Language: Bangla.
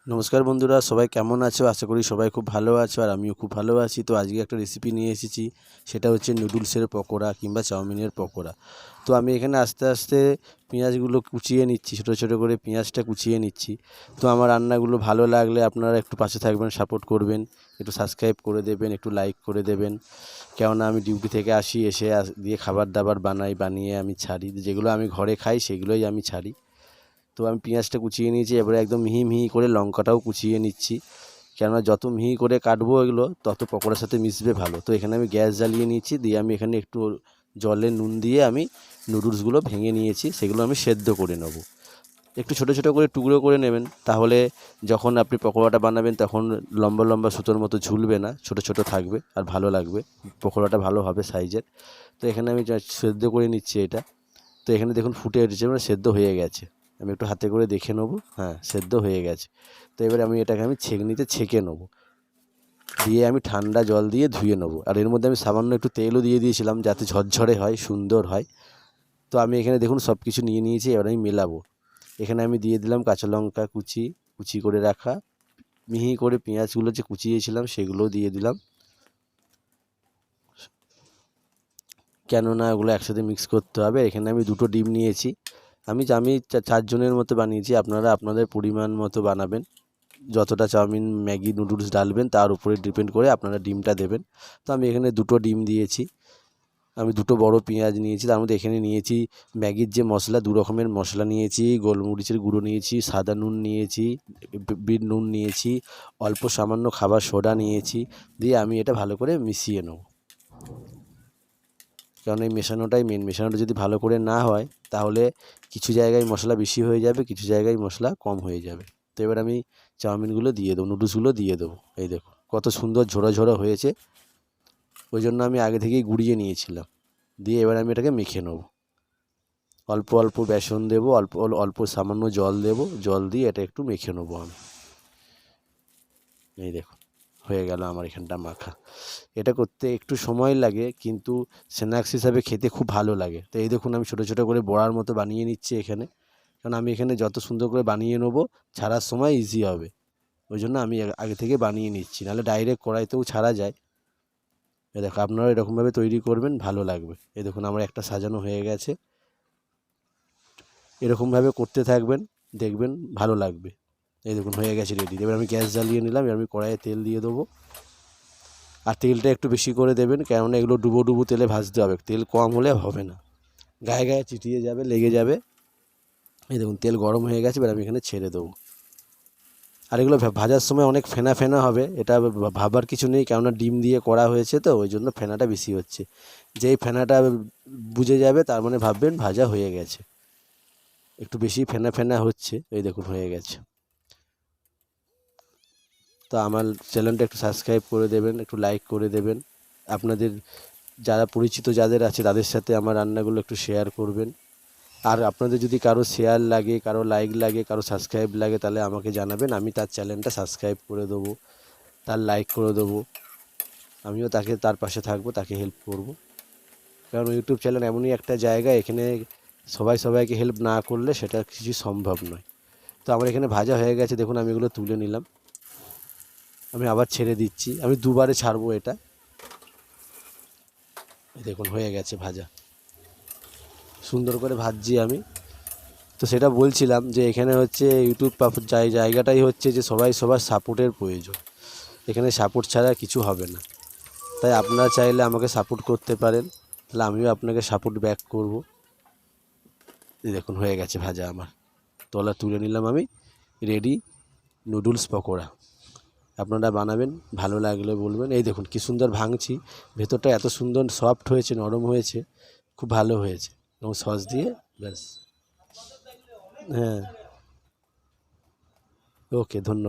নমস্কার বন্ধুরা, সবাই কেমন আছো? আশা করি সবাই খুব ভালো আছো আর আমিও খুব ভালো আছি। তো আজকে একটা রেসিপি নিয়ে এসেছি, সেটা হচ্ছে নুডলসের পকোড়া কিংবা চাউমিনের পকোড়া। তো আমি এখানে আস্তে আস্তে পেঁয়াজগুলো কুচিয়ে নিচ্ছি, ছোটো ছোটো করে পেঁয়াজটা কুচিয়ে নিচ্ছি। তো আমার রান্নাগুলো ভালো লাগলে আপনারা একটু পাশে থাকবেন, সাপোর্ট করবেন, একটু সাবস্ক্রাইব করে দেবেন, একটু লাইক করে দেবেন। কেননা আমি ডিউটি থেকে আসি, এসে দিয়ে খাবার দাবার বানিয়ে আমি ছাড়ি। যেগুলো আমি ঘরে খাই সেগুলোই আমি ছাড়ি। তো আমি পেঁয়াজটা কুচিয়ে নিয়েছি, এবারে একদম মিহি মিহি করে লঙ্কাটাও কুচিয়ে নিচ্ছি, কেননা যত মিহি করে কাটবো এগুলো তত পকোড়ার সাথে মিশবে ভালো। তো এখানে আমি গ্যাস জ্বালিয়ে নিয়েছি, দিয়ে আমি এখানে একটু জলে নুন দিয়ে আমি নুডলসগুলো ভেঙে নিয়েছি, সেগুলো আমি সেদ্ধ করে নেব। একটু ছোটো ছোটো করে টুকরো করে নেবেন, তাহলে যখন আপনি পকোড়াটা বানাবেন তখন লম্বা লম্বা সুতোর মতো ঝুলবে না, ছোটো ছোটো থাকবে আর ভালো লাগবে, পকোড়াটা ভালো হবে সাইজের। তো এখানে আমি সেদ্ধ করে নিচ্ছি এটা। তো এখানে দেখুন ফুটে উঠেছে, মানে সেদ্ধ হয়ে গেছে। আমি একটু হাতে করে দেখে নেব, হ্যাঁ সেদ্ধ হয়ে গেছে। তো এবারে এটাকে আমি ছেঁকনিতে ছেঁকে নেব, দিয়ে আমি ঠান্ডা জল দিয়ে ধুয়ে নেব। আর এর মধ্যে আমি সামান্য একটু তেলও দিয়ে দিয়েছিলাম, যাতে ঝরঝরে হয়, সুন্দর হয়। তো আমি এখানে দেখুন সব কিছু নিয়ে নিয়েছি, এবার আমি মেলাবো। এখানে আমি দিয়ে দিলাম কাঁচা লঙ্কা কুচি করে রাখা, মিহি করে পেঁয়াজগুলো যে কুচিয়েছিলাম সেগুলোও দিয়ে দিলাম, কেননা ওগুলো একসাথে মিক্স করতে হবে। এখানে আমি 2টো ডিম নিয়েছি। আমি 4 জনের মতো বানিয়েছি, আপনারা আপনাদের পরিমাণ মতো বানাবেন। যতটা চাউমিন ম্যাগি নুডলস ডালবেন তার উপরে ডিপেন্ড করে আপনারা ডিমটা দেবেন। তো আমি এখানে 2টো ডিম দিয়েছি। আমি 2টো বড় পেঁয়াজ নিয়েছি, তার মধ্যে এখানে নিয়েছি ম্যাগির যে মশলা, 2 রকমের মশলা নিয়েছি, গোলমরিচের গুঁড়ো নিয়েছি, সাদা নুন নিয়েছি, বিট নুন নিয়েছি, অল্প সামান্য খাবার সোডা নিয়েছি। দিয়ে আমি এটা ভালো করে মিশিয়ে নেব, কারণ এই মেশানোটাই মেন। মেশানোটা যদি ভালো করে না হয় তাহলে কিছু জায়গায় মশলা বেশি হয়ে যাবে, কিছু জায়গায় মশলা কম হয়ে যাবে। তো এবার আমি চাউমিনগুলো দিয়ে দেবো, নুডলসগুলো দিয়ে দেবো। এই দেখো কত সুন্দর ঝোড়ো ঝোড়ো হয়েছে, ওই জন্য আমি আগে থেকেই গুঁড়িয়ে নিয়েছিলাম। দিয়ে এবার আমি এটাকে মেখে নেব। অল্প অল্প বেসন দেবো, অল্প অল্প সামান্য জল দেবো, জল দিয়ে এটা একটু মেখে নেবো আমি। এই দেখুন হয়ে গেল আমার এখানটা মাখা। এটা করতে একটু সময় লাগে, কিন্তু স্ন্যাক্স হিসাবে খেতে খুব ভালো লাগে। তো এই দেখুন আমি ছোটো ছোটো করে বড়ার মতো বানিয়ে নিচ্ছি এখানে, কারণ আমি এখানে যত সুন্দর করে বানিয়ে নেবো ছাড়ার সময় ইজি হবে, ওই জন্য আমি আগে থেকে বানিয়ে নিচ্ছি, নাহলে ডাইরেক্ট কড়াইতেও ছাড়া যায়। এই দেখো আপনারা এরকমভাবে তৈরি করবেন, ভালো লাগবে। এই দেখুন আমার একটা সাজানো হয়ে গেছে, এরকমভাবে করতে থাকবেন, দেখবেন ভালো লাগবে। এই দেখুন হয়ে গেছে রেডি। এবার আমি গ্যাস জ্বালিয়ে নিলাম, এবার আমি কড়াইয়ে তেল দিয়ে দেবো। আর তেলটা একটু বেশি করে দেবেন, কেননা এগুলো ডুবো ডুবো তেলে ভাজতে হবে, তেল কম হলে হবে না, গায়ে গায়ে চিটিয়ে যাবে, লেগে যাবে। এই দেখুন তেল গরম হয়ে গেছে, এবার আমি এখানে ছেড়ে দেবো। আর এগুলো ভাজার সময় অনেক ফেনা ফেনা হবে, এটা ভাবার কিছু নেই, কেননা ডিম দিয়ে করা হয়েছে তো ওই জন্য ফেনাটা বেশি হচ্ছে। যেই ফেনাটা বুঝে যাবে তার মানে ভাববেন ভাজা হয়ে গেছে। একটু বেশি ফেনা ফেনা হচ্ছে, এই দেখুন হয়ে গেছে। তো আমার চ্যানেলটা একটু সাবস্ক্রাইব করে দেবেন, একটু লাইক করে দেবেন। আপনাদের যারা পরিচিত যাদের আছে তাদের সাথে আমার রান্নাগুলো একটু শেয়ার করবেন। আর আপনাদের যদি কারো শেয়ার লাগে, কারো লাইক লাগে, কারো সাবস্ক্রাইব লাগে, তাহলে আমাকে জানাবেন, আমি তার চ্যানেলটা সাবস্ক্রাইব করে দেবো, তার লাইক করে দেবো। আমিও তার পাশে থাকবো, তাকে হেল্প করব। কারণ ইউটিউব চ্যানেল এমনই একটা জায়গা, এখানে সবাইকে হেল্প না করলে সেটা কিছু সম্ভব নয়। তো আমার এখানে ভাজা হয়ে গেছে, দেখুন আমি এগুলো তুলে নিলাম। আমি আবার ছেড়ে দিচ্ছি, আমি দুবারে ছাড়বো এটা। দেখুন হয়ে গেছে ভাজা, সুন্দর করে ভাজছি আমি। তো সেটা বলছিলাম যে এখানে হচ্ছে ইউটিউব জায়গাটাই হচ্ছে যে সবার সাপোর্টের প্রয়োজন, এখানে সাপোর্ট ছাড়া কিছু হবে না। তাই আপনারা চাইলে আমাকে সাপোর্ট করতে পারেন, তাহলে আমিও আপনাকে সাপোর্ট ব্যাক করব। দেখুন হয়ে গেছে ভাজা আমার, তুলে নিলাম আমি। রেডি নুডলস পকোড়া, আপনারা বানাবেন, ভালো লাগলে বলবেন। এই দেখুন কী সুন্দর ভাঙছি, ভেতরটা এত সুন্দর সফট হয়েছে, নরম হয়েছে, খুব ভালো হয়েছে। এবং সস দিয়ে ব্যাস। হ্যাঁ, ওকে, ধন্যবাদ।